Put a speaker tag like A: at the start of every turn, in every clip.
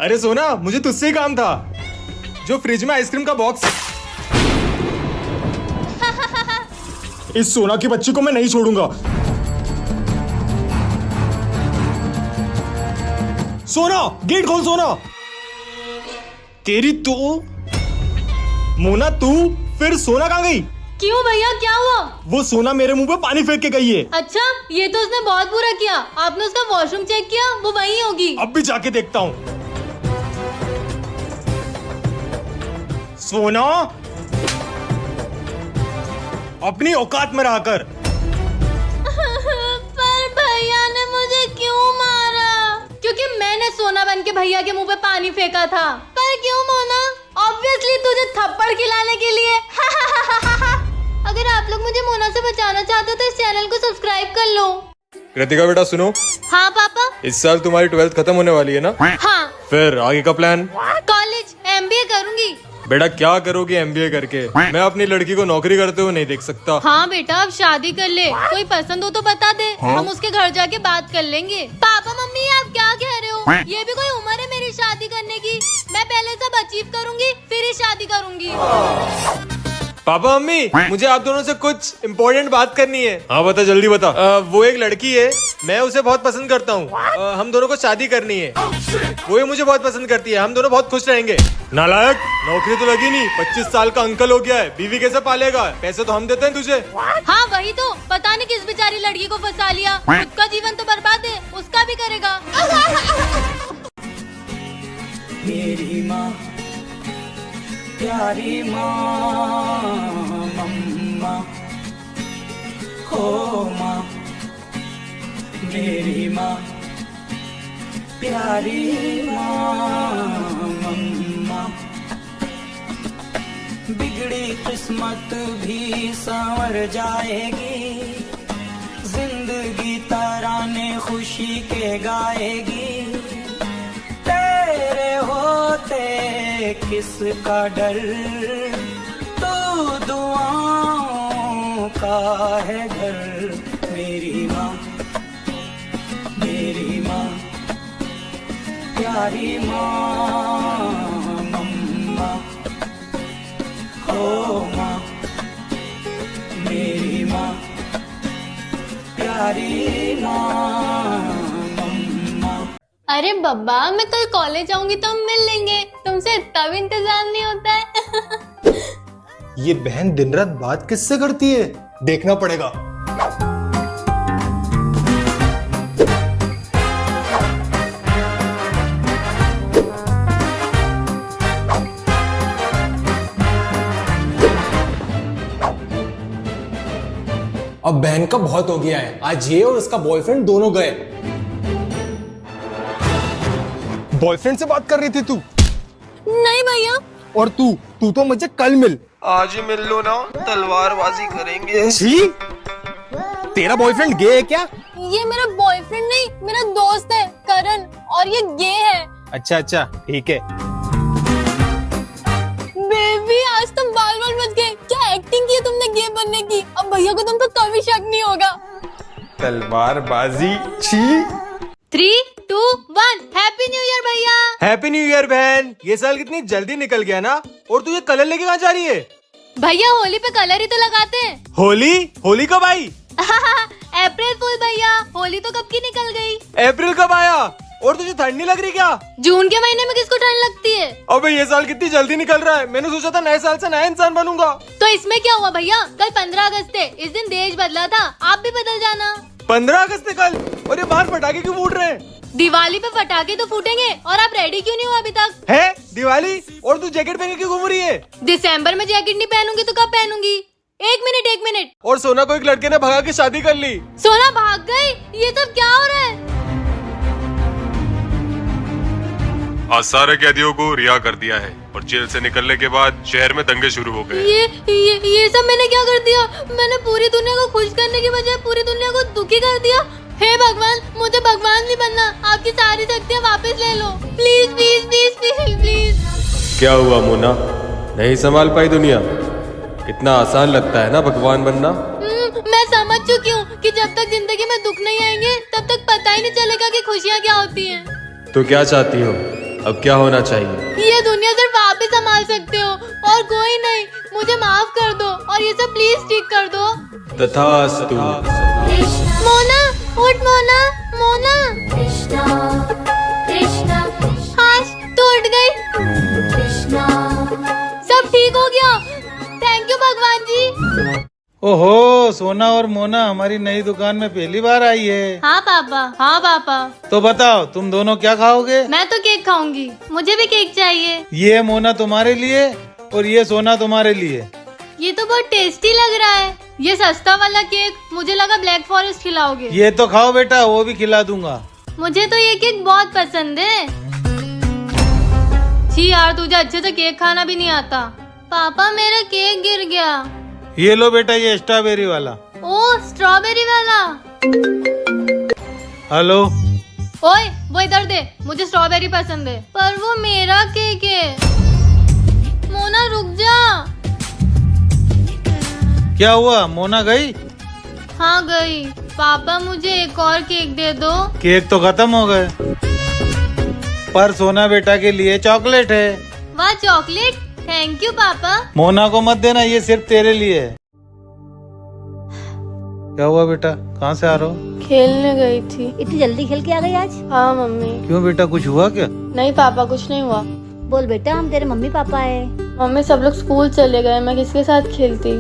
A: अरे सोना, मुझे तुझसे ही काम था। जो फ्रिज में आइसक्रीम का बॉक्स। इस सोना की बच्ची को मैं नहीं छोड़ूंगा। सोना, गेट खोल सोना। तेरी तो मोना, तू फिर सोना कहाँ गई?
B: क्यों भैया, क्या हुआ?
A: वो सोना मेरे मुंह पे पानी फेंक के गई है।
B: अच्छा, ये तो उसने बहुत बुरा किया। आपने उसका वॉशरूम चेक किया? वो वहीं होगी।
A: अब भी जाके देखता हूँ। सोना, अपनी औकात में रहकर।
B: पर भैया ने मुझे क्यों मारा? क्योंकि मैंने सोना बन के भैया के मुंह पे पानी फेंका था। पर क्यों मोना? ऑब्वियसली तुझे थप्पड़ खिलाने के लिए। अगर आप लोग मुझे मोना से बचाना चाहते हो तो इस चैनल को सब्सक्राइब कर लो।
A: कृतिका बेटा सुनो।
B: हाँ पापा।
A: इस साल तुम्हारी 12th खत्म होने वाली है ना?
B: हाँ।
A: फिर आगे का प्लान?
B: कॉलेज MBA करूंगी।
A: बेटा क्या करोगे MBA करके? मैं अपनी लड़की को नौकरी करते हुए नहीं देख सकता।
B: हाँ बेटा, अब शादी कर ले। कोई पसंद हो तो बता दे। हम उसके घर जाके बात कर लेंगे। पापा मम्मी, आप क्या कह रहे हो? ये भी कोई उम्र है मेरी शादी करने की? मैं पहले सब अचीव करूंगी, फिर ही शादी करूंगी।
A: पापा मम्मी, मुझे आप दोनों से कुछ इम्पोर्टेंट बात करनी है। हाँ बता, जल्दी बता। वो एक लड़की है, मैं उसे बहुत पसंद करता हूँ। हम दोनों को शादी करनी है। वो ही मुझे बहुत पसंद करती है। हम दोनों बहुत खुश रहेंगे। नालायक, नौकरी तो लगी नहीं, 25 साल का अंकल हो गया है, बीवी कैसे पालेगा? पैसे तो हम देते हैं तुझे।
B: हाँ वही तो, पता नहीं किस बेचारी लड़की को फंसा लिया। खुद का जीवन तो बर्बाद है, उसका भी करेगा।
C: मेरी माँ, प्यारी माँ, मम्मा, हो माँ, मेरी माँ, प्यारी माँ, मम्मा। बिगड़ी किस्मत भी संवर जाएगी, जिंदगी तराने खुशी के गाएगी। तेरे होते किसका डर, तू दुआओं का है घर। मेरी माँ, मेरी माँ, प्यारी माँ, मम्मा, हो माँ, मेरी माँ, प्यारी माँ।
B: अरे बब्बा, मैं कल कॉलेज आऊंगी तो हम मिल लेंगे। तुमसे इतना भी इंतजार नहीं होता है।
A: ये बहन दिन रात बात किससे करती है? देखना पड़ेगा। अब बहन का बहुत हो गया है। आज ये और उसका बॉयफ्रेंड दोनों गए। बॉयफ्रेंड से बात कर रही थी तू?
B: नहीं भैया।
A: और तू तो मुझे कल मिल।
D: आज ही मिल लो ना, तलवारबाजी करेंगे।
A: छी, तेरा बॉयफ्रेंड गे है क्या?
B: ये मेरा बॉयफ्रेंड नहीं, मेरा दोस्त है करण, और ये गे है।
A: अच्छा, ठीक है।
B: बेबी, आज तो बाल बच गए। क्या एक्टिंग की है तुमने गे बनने की? अब भैया को तुम तो कभी शक नहीं होगा।
A: तलवारबाजी, छी।
B: 3, 2, 1, हैप्पी न्यू ईयर भैया।
A: हैप्पी न्यू ईयर बहन। ये साल कितनी जल्दी निकल गया ना। और तू ये कलर लेके कहाँ जा रही है?
B: भैया, होली पे कलर ही तो लगाते हैं।
A: होली कब आई?
B: अप्रैल फूल भैया, होली तो कब की निकल गई।
A: अप्रैल कब आया? और तुझे ठंड नहीं लग रही क्या?
B: जून के महीने में किसको ठंड लगती है?
A: अबे ये साल कितनी जल्दी निकल रहा है। मैंने सोचा था नए साल से नया इंसान बनूंगा।
B: तो इसमें क्या हुआ भैया? कल 15 अगस्त है, इस दिन देश बदला था। आप भी बदल जाना।
A: 15 अगस्त है कल। और ये बाहर पटाखे क्यों फूट रहे हैं?
B: दिवाली पे पटाखे तो फूटेंगे। और आप रेडी क्यों नहीं हुआ अभी तक?
A: है दिवाली? और तू जैकेट पहन के क्यों घूम रही है?
B: दिसंबर में जैकेट नहीं पहनूंगी तो कब पहनूंगी? एक मिनट।
A: और सोना को एक लड़के ने भगा के शादी कर ली।
B: सोना भाग गई? ये सब क्या हो रहा है?
E: आज सारे कैदियों को रिहा कर दिया है और जेल से निकलने के बाद शहर में दंगे शुरू हो गए।
B: ये सब मैंने क्या कर दिया? मैंने पूरी दुनिया को खुश करने की बजाय पूरी दुनिया को दुखी कर दिया। हे भगवान, मुझे भगवान नहीं बनना। आपकी सारी शक्तियाँ वापस ले लो, please please please please please.
A: क्या हुआ मोना, नहीं संभाल पाई दुनिया? कितना आसान लगता है ना भगवान बनना।
B: मैं समझ चुकी हूँ कि जब तक जिंदगी में दुख नहीं आएंगे तब तक पता ही नहीं चलेगा कि खुशियाँ क्या होती हैं।
A: तो क्या चाहती हो? अब क्या होना चाहिए?
B: ये दुनिया सिर्फ आप ही संभाल सकते हो और कोई नहीं। मुझे माफ कर दो और ये सब प्लीज ठीक कर दो।
A: तथास्तु।
B: मोना उठ, मोना मोना। हाँ तो उठ गई। सब ठीक हो गया। थैंक यू भगवान जी।
F: ओहो, सोना और मोना हमारी नई दुकान में पहली बार आई है।
B: हाँ पापा, हाँ पापा।
F: तो बताओ तुम दोनों क्या खाओगे?
B: मैं तो केक खाऊंगी, मुझे भी केक चाहिए।
F: ये मोना तुम्हारे लिए और ये सोना तुम्हारे लिए।
B: ये तो बहुत टेस्टी लग रहा है। ये सस्ता वाला केक, मुझे लगा ब्लैक फॉरेस्ट खिलाओगे।
F: ये तो खाओ बेटा, वो भी खिला दूंगा।
B: मुझे तो ये केक बहुत पसंद है। छी यार, तुझे अच्छे से केक खाना भी नहीं आता। पापा मेरा केक गिर गया।
F: ये लो बेटा, ये स्ट्रॉबेरी वाला।
B: ओ स्ट्रॉबेरी वाला।
F: हेलो।
B: ओए वो इधर दे, मुझे स्ट्रॉबेरी पसंद है। पर वो मेरा केक है। मोना रुक जा।
F: क्या हुआ, मोना गई?
B: हाँ गई। पापा मुझे एक और केक दे दो।
F: केक तो खत्म हो गए, पर सोना बेटा के लिए चॉकलेट है।
B: वाह चॉकलेट, थैंक यू पापा।
F: मोना को मत देना, ये सिर्फ तेरे लिए है। क्या हुआ बेटा, कहाँ से आ रहे हो?
B: खेलने गई थी।
G: इतनी जल्दी खेल के आ गई आज?
B: हाँ मम्मी।
F: क्यों बेटा, कुछ हुआ क्या?
B: नहीं पापा, कुछ नहीं हुआ।
G: बोल बेटा, हम तेरे मम्मी पापा है।
B: मम्मी सब लोग स्कूल चले गए, मैं किसके साथ खेलती।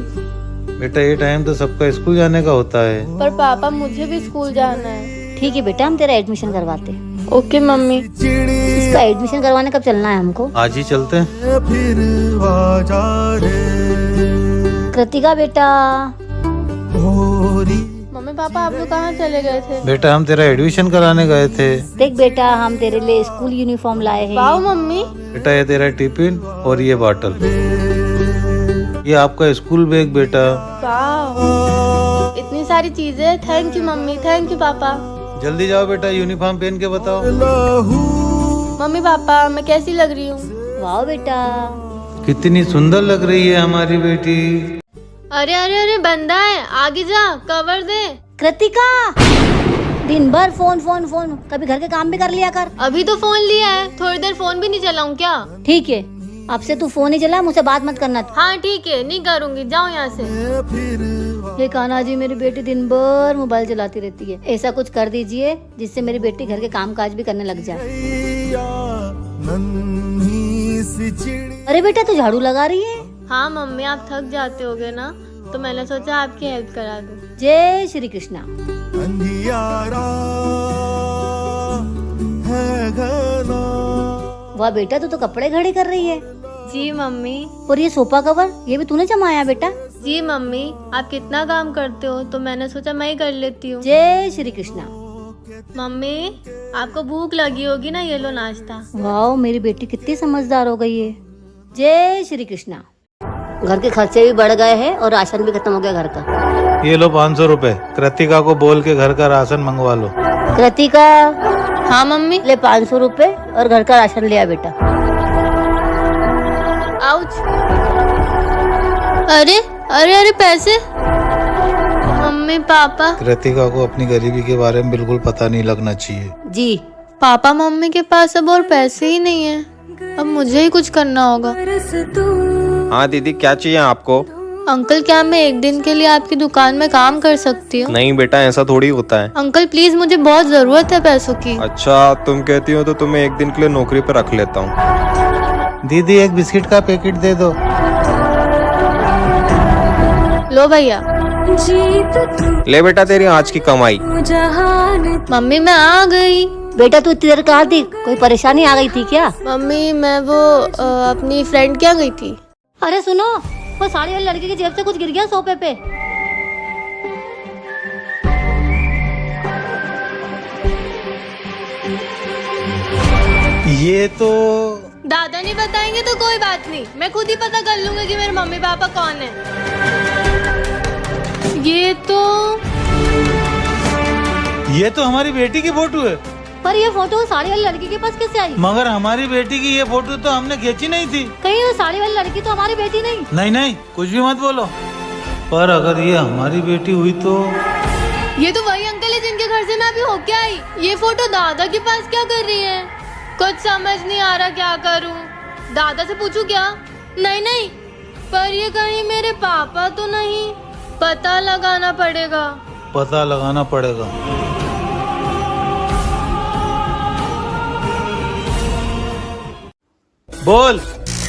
F: बेटा ये टाइम तो सबका स्कूल जाने का होता है।
B: पर पापा मुझे भी स्कूल जाना है।
G: ठीक है बेटा, हम तेरा एडमिशन करवाते हैं।
B: Okay mummy.
G: इसका एडमिशन करवाने कब चलना है हमको?
F: आज ही चलते हैं।
G: कृतिका बेटा।
B: मम्मी पापा आप लोग कहाँ चले गए थे?
F: बेटा हम तेरा एडमिशन कराने गए थे।
G: देख बेटा, हम तेरे लिए स्कूल यूनिफॉर्म लाए हैं।
B: Wow mummy.
F: बेटा ये तेरा टिफिन और ये बॉटल, ये आपका स्कूल बैग बेटा।
B: वाओ, इतनी सारी चीजें। Thank you mummy, thank you पापा।
F: जल्दी जाओ बेटा, यूनिफॉर्म पहन के बताओ।
B: मम्मी पापा मैं कैसी लग रही हूँ?
G: वाह बेटा।
F: कितनी सुंदर लग रही है हमारी बेटी।
B: अरे अरे अरे बंदा है, आगे जा, कवर दे।
G: कृतिका, दिन भर फोन फोन फोन, कभी घर के काम भी कर लिया कर।
B: अभी तो फोन लिया है, थोड़ी देर फोन भी नहीं चलाऊं क्या?
G: ठीक है, अब से तू फोन ही चला, मुझसे बात मत करना।
B: हाँ ठीक है, नहीं करूँगी, जाओ यहाँ से।
G: ये कान्हा जी, मेरी बेटी दिन भर मोबाइल चलाती रहती है। ऐसा कुछ कर दीजिए जिससे मेरी बेटी घर के काम काज भी करने लग जाए। अरे बेटा, तू झाड़ू लगा रही है?
B: हाँ मम्मी, आप थक जाते होगे ना, तो मैंने सोचा आपकी हेल्प करा दूं।
G: जय श्री कृष्णा। वाह बेटा, तू तो कपड़े घड़े कर रही है।
B: जी मम्मी।
G: और ये सोफा कवर, ये भी तूने जमाया बेटा?
B: जी मम्मी, आप कितना काम करते हो तो मैंने सोचा मैं ही कर लेती हूँ।
G: जय श्री कृष्णा।
B: मम्मी आपको भूख लगी होगी ना, ये लो नाश्ता।
G: वाह, मेरी बेटी कितनी समझदार हो गई है। जय श्री कृष्णा। घर के खर्चे भी बढ़ गए हैं और राशन भी खत्म हो गया घर का।
F: ये लो 500 रुपए, कृतिका को बोल के घर का राशन मंगवा लो।
G: कृतिका।
B: हाँ मम्मी।
G: ले 500 रुपए और घर का राशन ले आ बेटा।
B: आउच। अरे अरे अरे पैसे। Mummy papa.
F: कृतिका को अपनी गरीबी के बारे में बिल्कुल पता नहीं लगना चाहिए।
G: जी।
B: पापा मम्मी के पास अब और पैसे ही नहीं है, अब मुझे ही कुछ करना होगा।
D: हाँ दीदी, क्या चाहिए आपको?
B: अंकल क्या मैं एक दिन के लिए आपकी दुकान में काम कर सकती हूँ?
D: नहीं बेटा, ऐसा थोड़ी होता है।
B: अंकल प्लीज, मुझे बहुत जरूरत है पैसों की।
D: अच्छा तुम कहती हो तो तुम्हें एक दिन के लिए नौकरी पर रख लेता हूँ।
F: दीदी एक बिस्किट का पैकेट दे दो।
B: लो भैया।
D: ले बेटा तेरी आज की कमाई।
B: मम्मी मैं आ गई।
G: बेटा तू इतनी देर कहाँ थी, कोई परेशानी आ गई थी क्या?
B: मम्मी मैं वो अपनी फ्रेंड क्या गई थी।
G: अरे सुनो, वो साड़ी वाली लड़की की जेब से कुछ गिर गया सोफे पे।
F: ये तो
B: दादा नहीं बताएंगे तो कोई बात नहीं, मैं खुद ही पता कर लूंगी कि मेरे मम्मी पापा कौन है।
F: ये तो हमारी बेटी की फोटो है।
G: पर ये फोटो साड़ी वाली लड़की के पास कैसे आई?
F: मगर हमारी बेटी की ये फोटो तो हमने खींची नहीं थी।
G: कहीं वो साड़ी वाली लड़की तो हमारी बेटी नहीं?
F: नहीं नहीं, कुछ भी मत बोलो। पर अगर ये हमारी बेटी हुई तो?
B: ये तो वही अंकल है जिनके घर से मैं अभी होके आई। ये फोटो दादा के पास क्या कर रही है? कुछ समझ नहीं आ रहा क्या करूं। दादा से पूछूं क्या? नहीं नहीं, पर ये कहीं मेरे पापा तो नहीं? पता लगाना पड़ेगा।
F: पता लगाना पड़ेगा। बोल,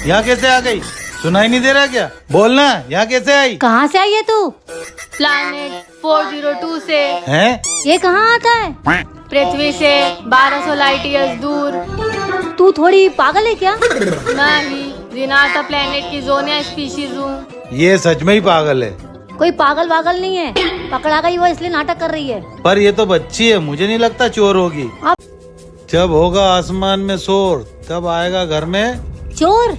F: यहाँ कैसे आ गई? सुनाई नहीं दे रहा क्या? बोलना, यहाँ कैसे आई?
G: कहाँ से आई है तू?
B: प्लैनेट 402 से।
F: हैं?
G: ये कहाँ आता है?
B: पृथ्वी से 1200 लाइट ईयर्स दूर।
G: तू थोड़ी पागल है क्या?
B: मैं ही जिनाता प्लैनेट की जोनिया स्पीशीज हूँ।
F: ये सच में ही पागल है।
G: कोई पागल वागल नहीं है, पकड़ा गई वो इसलिए नाटक कर रही है।
F: पर ये तो बच्ची है, मुझे नहीं लगता चोर होगी। जब होगा आसमान में शोर, तब आएगा घर में
G: चोर।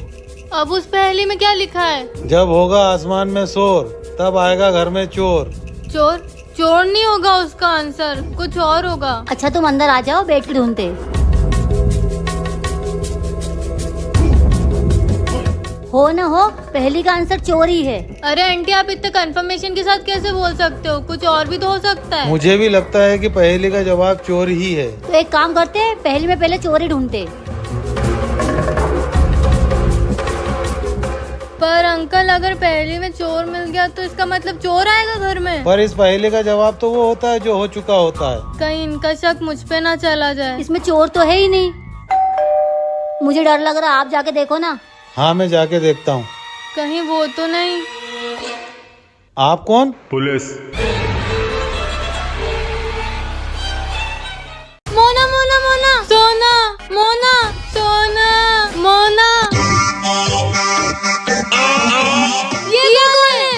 B: अब उस पहेली में क्या लिखा है?
F: जब होगा आसमान में शोर, तब आएगा घर में चोर।
B: चोर? चोर नहीं होगा उसका आंसर, कुछ और होगा।
G: अच्छा तुम अंदर आ जाओ, बैठ के ढूंढते। हो न हो, पहली का आंसर चोर ही है।
B: अरे आंटी, आप इतने कंफर्मेशन के साथ कैसे बोल सकते हो? कुछ और भी तो हो सकता है।
F: मुझे भी लगता है कि पहेली का जवाब चोर ही है।
G: तो एक काम करते हैं, पहली में पहले चोर ही ढूंढते।
B: पर अंकल, अगर पहली में चोर मिल गया तो इसका मतलब चोर आएगा घर में।
F: पर इस पहेली का जवाब तो वो होता है जो हो चुका होता है।
B: कहीं इनका शक मुझ पे ना चला जाए।
G: इसमें चोर तो है ही नहीं। मुझे डर लग रहा है, आप जाके देखो ना।
F: हाँ, मैं जाके देखता हूँ।
B: कहीं वो तो नहीं?
F: आप कौन?
E: पुलिस।
B: मोना मोना मोना, सोना मोना, सोना मोना। ये कौन है?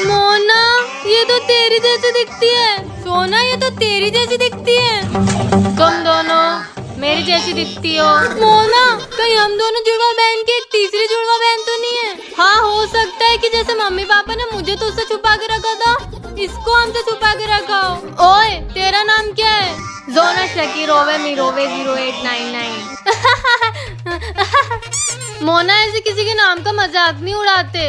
B: मोना, ये तो तेरी जैसी दिखती है। सोना, ये तो तेरी जैसी दिखती है। तुम दोनों मेरी जैसी दिखती हो। मोना, कहीं हम दोनों जुड़वा बहन की एक तीसरी जुड़वा बहन तो नहीं है? हाँ, हो सकता है कि जैसे मम्मी पापा ने मुझे तो उससे छुपा के रखा था, इसको हमसे छुपा के रखा हो। ओए, तेरा नाम क्या है? जोना शकीरोवे मिरोवे 0899। मोना, ऐसे किसी के नाम का मजाक नहीं उड़ाते।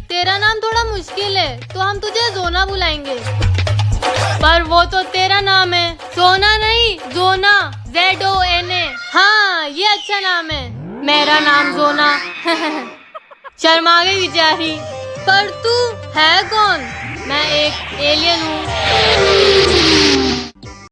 B: तेरा नाम थोड़ा मुश्किल है, तो हम तुझे जोना बुलाएंगे। पर वो तो तेरा नाम है, सोना नहीं, जोना, ZONA। हाँ, ये अच्छा नाम है। मेरा नाम जोना। शर्मा गई बेचारी। पर तू है कौन? मैं एक एलियन हूँ।